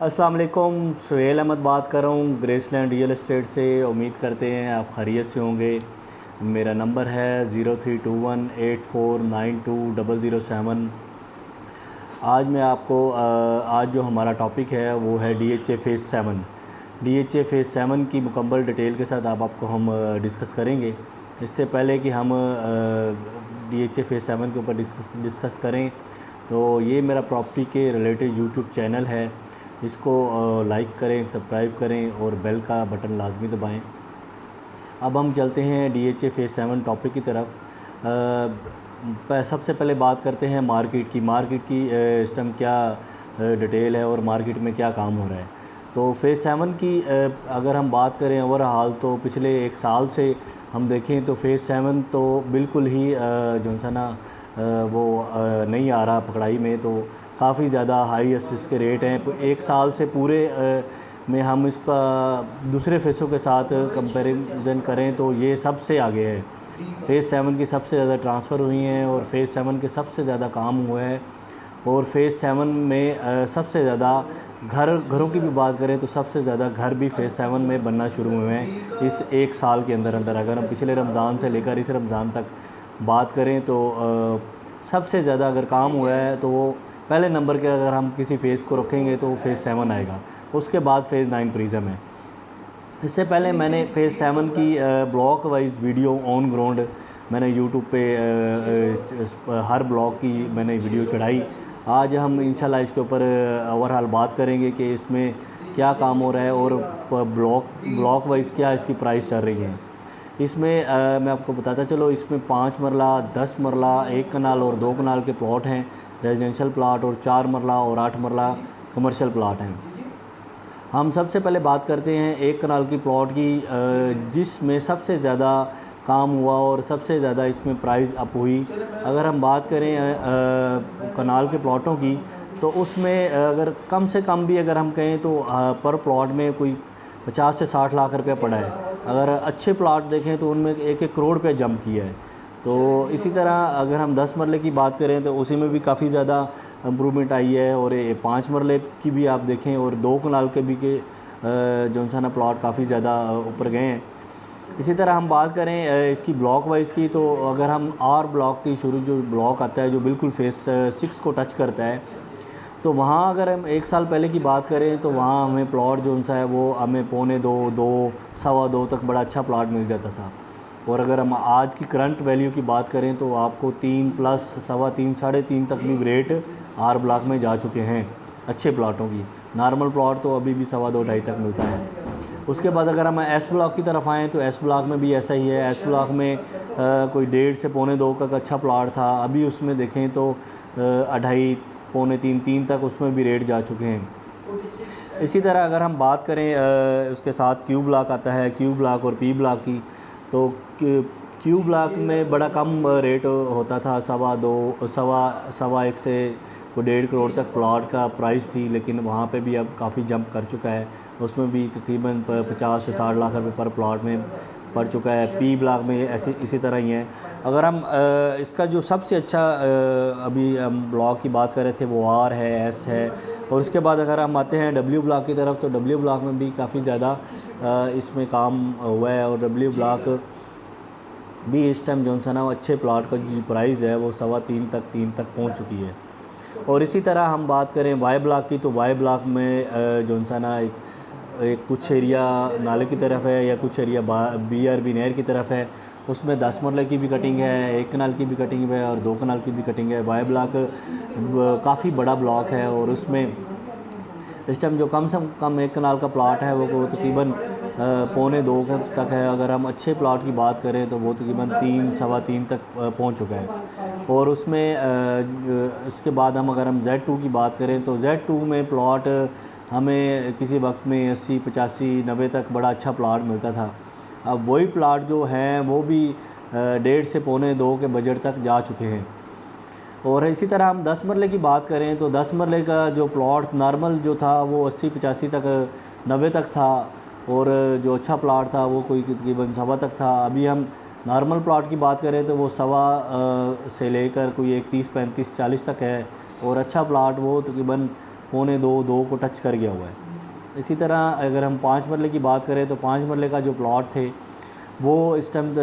अस्सलाम वालेकुम। सुहेल अहमद बात कर रहा हूँ ग्रेसलैंड रियल एस्टेट से। उम्मीद करते हैं आप खैरियत से होंगे। मेरा नंबर है 032184920007। आज मैं आपको आज जो हमारा टॉपिक है वो है DHA फ़ेज़ 7। DHA फ़ेज़ 7 की मुकम्मल डिटेल के साथ आपको हम डिस्कस करेंगे। इससे पहले कि हम DHA फ़ेज़ 7 के ऊपर डिस्कस करें तो ये मेरा प्रॉपर्टी के रिलेटेड यूट्यूब चैनल है, इसको लाइक करें, सब्सक्राइब करें और बेल का बटन लाजमी दबाएं। अब हम चलते हैं DHA फ़ेज़ 7 टॉपिक की तरफ। सबसे पहले बात करते हैं मार्केट की इस टाइम क्या डिटेल है और मार्केट में क्या काम हो रहा है। तो फ़ेज़ 7 की अगर हम बात करें ओवरऑल तो पिछले एक साल से हम देखें तो फ़ेज़ 7 तो बिल्कुल ही जो सा ना वो नहीं आ रहा पकड़ाई में। तो काफ़ी ज़्यादा हाई इसके रेट हैं। एक साल से पूरे में हम इसका दूसरे फ़ेज़ों के साथ कंपैरिजन करें तो ये सबसे आगे है। फ़ेज़ 7 की सबसे ज़्यादा ट्रांसफ़र हुई हैं और फ़ेज़ 7 के सबसे ज़्यादा काम हुआ है। और फ़ेज़ 7 में सबसे ज़्यादा घरों की भी बात करें तो सबसे ज़्यादा घर भी फ़ेज़ 7 में बनना शुरू हुए हैं इस एक साल के अंदर। अगर हम पिछले रमज़ान से लेकर इस रमज़ान तक बात करें तो सबसे ज़्यादा अगर काम हुआ है तो वो पहले नंबर के अगर हम किसी फ़ेज़ को रखेंगे तो फ़ेज़ 7 आएगा, उसके बाद फ़ेज़ 9 प्रिज़म है। इससे पहले मैंने फ़ेज़ 7 की block wise video on ground मैंने यूट्यूब पे हर ब्लॉक की मैंने वीडियो चढ़ाई। आज हम इंशाल्लाह इसके ऊपर ओवरऑल बात करेंगे कि इसमें क्या काम हो रहा है और ब्लॉक वाइज क्या इसकी प्राइस चल रही है। इसमें मैं आपको बताता चलो, इसमें 5 मरला, 10 मरला, 1 कनाल और 2 कनाल के प्लॉट हैं रेजिडेंशियल प्लाट, और 4 मरला और 8 मरला कमर्शियल प्लाट हैं। हम सबसे पहले बात करते हैं 1 कनाल की प्लॉट की, जिसमें सबसे ज़्यादा काम हुआ और सबसे ज़्यादा इसमें प्राइस अप हुई। अगर हम बात करें कनाल के प्लॉटों की तो उसमें अगर कम से कम भी अगर हम कहें तो पर प्लॉट में कोई 50 से 60 लाख रुपया पड़ा है। अगर अच्छे प्लाट देखें तो उनमें 1-1 करोड़ रुपया जंप किया है। तो इसी तरह अगर हम 10 मरले की बात करें तो उसी में भी काफ़ी ज़्यादा इम्प्रूवमेंट आई है। और 5 मरले की भी आप देखें और 2 कनाल के भी के जो सा ना प्लाट काफ़ी ज़्यादा ऊपर गए हैं। इसी तरह हम बात करें इसकी ब्लॉक वाइज की तो अगर हम आर ब्लॉक की शुरू जो ब्लॉक आता है जो बिल्कुल फ़ेज़ 6 को टच करता है, तो वहाँ अगर हम 1 साल पहले की बात करें तो वहाँ हमें प्लॉट जो सा है वो हमें पौने 2, सवा 2 तक बड़ा अच्छा प्लॉट मिल जाता था। और अगर हम आज की करंट वैल्यू की बात करें तो आपको 3 प्लस सवा 3, साढ़े 3 तक भी रेट आर ब्लॉक में जा चुके हैं अच्छे प्लाटों की। नॉर्मल प्लॉट तो अभी भी सवा 2, ढाई तक मिलता है। उसके बाद अगर हम एस ब्लॉक की तरफ आएँ तो एस ब्लॉक में भी ऐसा ही है। एस ब्लॉक में कोई 1.5 से पौने 2 का अच्छा प्लाट था, अभी उसमें देखें तो 2.5, पौने 3 तक उसमें भी रेट जा चुके हैं। इसी तरह अगर हम बात करें उसके साथ क्यू ब्लॉक आता है, क्यू ब्लॉक और पी ब्लॉक की, तो क्यू ब्लॉक में बड़ा कम रेट होता था, सवा 2, सवा 1 से को 1.5 करोड़ तक प्लॉट का प्राइस थी। लेकिन वहाँ पे भी अब काफ़ी जंप कर चुका है, उसमें भी तकरीबन 50 से 60 लाख रुपए पर प्लॉट में पड़ चुका है। पी ब्लॉक में ऐसे इसी तरह ही है। अगर हम इसका जो सबसे अच्छा अभी हम ब्लॉक की बात कर रहे थे वो आर है, एस है। और उसके बाद अगर हम आते हैं डब्ल्यू ब्लॉक की तरफ तो डब्ल्यू ब्लॉक में भी काफ़ी ज़्यादा इसमें काम हुआ है। और डब्ल्यू ब्लॉक भी इस टाइम जो सा ना अच्छे प्लॉट का जो प्राइस है वो सवा 3 तक पहुँच चुकी है। और इसी तरह हम बात करें वाई ब्लॉक की तो वाई ब्लॉक में जो सा ना एक कुछ एरिया नाले की तरफ है या कुछ एरिया BRB नहर की तरफ है, उसमें 10 मरले की भी कटिंग है, 1 कनाल की भी कटिंग है और 2 कनाल की भी कटिंग है। वाई ब्लॉक काफ़ी बड़ा ब्लॉक है और उसमें इस टाइम जो कम से कम 1 कनाल का प्लाट है वो तकरीबन पौने 2 तक है। अगर हम अच्छे प्लाट की बात करें तो वो तकरीबन 3, सवा 3 तक पहुंच चुका है। और उसमें उसके बाद अगर हम Z2 की बात करें तो Z2 में प्लाट हमें किसी वक्त में 80, 85, 90 तक बड़ा अच्छा प्लाट मिलता था। अब वही प्लाट जो हैं वो भी 1.5 से पौने 2 के बजट तक जा चुके हैं। और इसी तरह हम 10 मरले की बात करें तो 10 मरले का जो प्लॉट नॉर्मल जो था वो 80, 85 तक, 90 तक था। और जो अच्छा प्लाट था वो कोई तकरीबन सवा तक था। अभी हम नॉर्मल प्लाट की बात करें तो वो सवा से लेकर कोई 30, 35, 40 तक है। और अच्छा प्लाट वो तकरीबन पौने 2 को टच कर गया हुआ है। इसी तरह अगर हम 5 मरले की बात करें तो 5 मरले का जो प्लॉट थे वो इस टाइम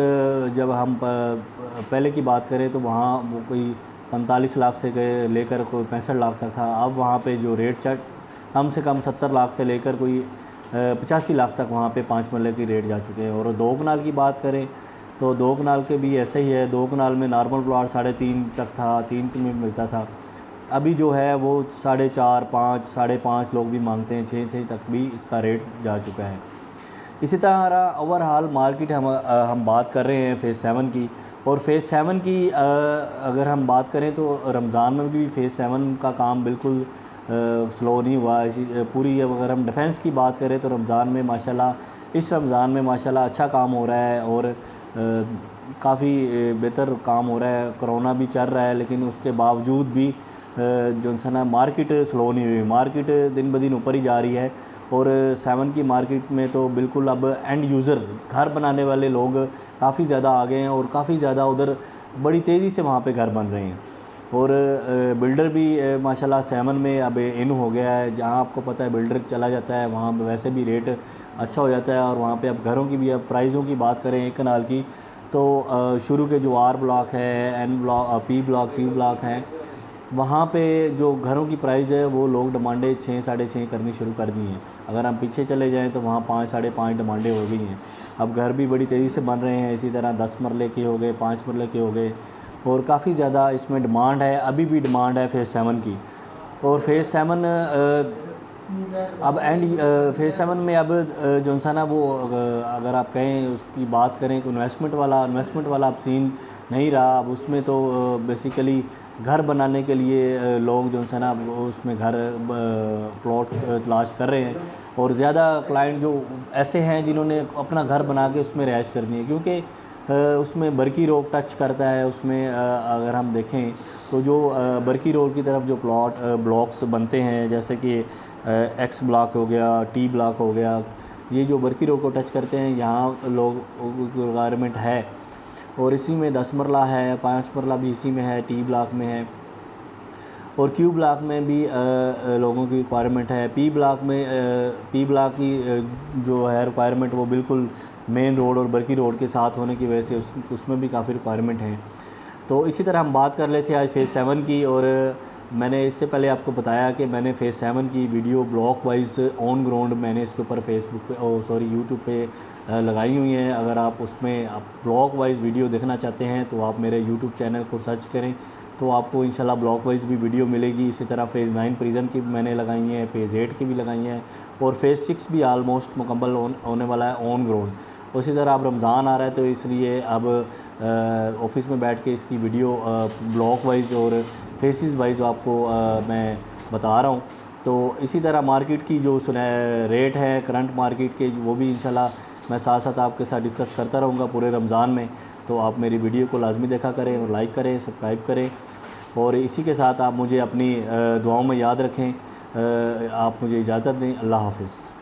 जब हम पहले की बात करें तो वहाँ वो कोई 45 लाख से लेकर कोई 65 लाख तक था। अब वहाँ पे जो रेट कम से कम 70 लाख से लेकर कोई 85 लाख तक वहाँ पे 5 मरले की रेट जा चुके हैं। और 2 कनाल की बात करें तो 2 कनाल के भी ऐसे ही है। 2 कनाल में नॉर्मल प्लॉट 3.5 तक था, 3 में मिलता था। अभी जो है वो 4.5, 5, 5.5 लोग भी मांगते हैं, 6 तक भी इसका रेट जा चुका है। इसी तरह ओवरऑल मार्केट हम बात कर रहे हैं फ़ेज़ 7 की। और फ़ेज़ 7 की अगर हम बात करें तो रमज़ान में भी फ़ेज़ 7 का काम बिल्कुल स्लो नहीं हुआ। इसी पूरी अगर हम डिफेंस की बात करें तो रमज़ान में माशाल्लाह इस रमज़ान में माशाल्लाह अच्छा काम हो रहा है और काफ़ी बेहतर काम हो रहा है। कोरोना भी चल रहा है लेकिन उसके बावजूद भी जो है ना मार्केट स्लो नहीं हुई, मार्केट दिन ब दिन ऊपर ही जा रही है। और 7 की मार्केट में तो बिल्कुल अब एंड यूज़र घर बनाने वाले लोग काफ़ी ज़्यादा आ गए हैं और काफ़ी ज़्यादा उधर बड़ी तेज़ी से वहाँ पे घर बन रहे हैं। और बिल्डर भी माशाल्लाह 7 में अब इन हो गया है। जहाँ आपको पता है बिल्डर चला जाता है वहाँ वैसे भी रेट अच्छा हो जाता है। और वहाँ पे अब घरों की भी अब प्राइज़ों की बात करें 1 कनाल की तो शुरू के जो R ब्लॉक है, N block, P block, Q block हैं, वहाँ पे जो घरों की प्राइस है वो लोग डिमांडें 6, 6.5 करनी शुरू कर दी हैं। अगर हम पीछे चले जाएं तो वहाँ 5, 5.5 डिमांडें हो गई हैं। अब घर भी बड़ी तेज़ी से बन रहे हैं। इसी तरह 10 मरले के हो गए, 5 मरले के हो गए और काफ़ी ज़्यादा इसमें डिमांड है। अभी भी डिमांड है फ़ेज़ 7 की। और फ़ेज़ 7 अब फ़ेज़ 7 में अब जो सा ना वो अगर आप कहें उसकी बात करें तो इन्वेस्टमेंट वाला अब सीन नहीं रहा। अब उसमें तो बेसिकली घर बनाने के लिए लोग जो है ना उसमें घर प्लॉट तलाश कर रहे हैं। और ज़्यादा क्लाइंट जो ऐसे हैं जिन्होंने अपना घर बना के उसमें रिहाइश करनी है, क्योंकि उसमें बरकी रोड टच करता है। उसमें अगर हम देखें तो जो बरकी रोड की तरफ जो ब्लॉक्स बनते हैं जैसे कि X ब्लॉक हो गया, T ब्लॉक हो गया, ये जो बरकी रोड को टच करते हैं यहाँ लोग रिक्वायरमेंट है। और इसी में 10 मरला है, 5 मरला भी इसी में है, T ब्लॉक में है। और Q ब्लॉक में भी लोगों की रिक्वायरमेंट है। P ब्लॉक की जो है रिक्वायरमेंट वो बिल्कुल मेन रोड और बरकी रोड के साथ होने की वजह से उसमें भी काफ़ी रिक्वायरमेंट है। तो इसी तरह हम बात कर लेते हैं आज फ़ेज़ 7 की। और मैंने इससे पहले आपको बताया कि मैंने फ़ेज़ 7 की video block wise on ground मैंने इसके ऊपर फेसबुक पे यूट्यूब पे लगाई हुई हैं। अगर आप उसमें ब्लॉक वाइज वीडियो देखना चाहते हैं तो आप मेरे यूट्यूब चैनल को सर्च करें तो आपको इंशाल्लाह ब्लॉक वाइज भी वीडियो मिलेगी। इसी तरह फ़ेज़ 9 प्रिज़न की भी मैंने लगाई हैं, फ़ेज़ 8 की भी लगाई हैं और फ़ेज़ 6 भी आलमोस्ट मुकम्मल होने वाला है ऑन ग्राउंड। उसी तरह अब रमज़ान आ रहा है तो इसलिए अब ऑफ़िस में बैठ के इसकी वीडियो ब्लॉक वाइज और फेसेस वाइज आपको मैं बता रहा हूँ। तो इसी तरह मार्केट की जो रेट है करंट मार्केट के वो भी इंशाल्लाह मैं साथ साथ आपके साथ डिस्कस करता रहूँगा पूरे रमज़ान में। तो आप मेरी वीडियो को लाजमी देखा करें और लाइक करें, सब्सक्राइब करें। और इसी के साथ आप मुझे अपनी दुआओं में याद रखें। आप मुझे इजाज़त दें। अल्लाह हाफ़िज़।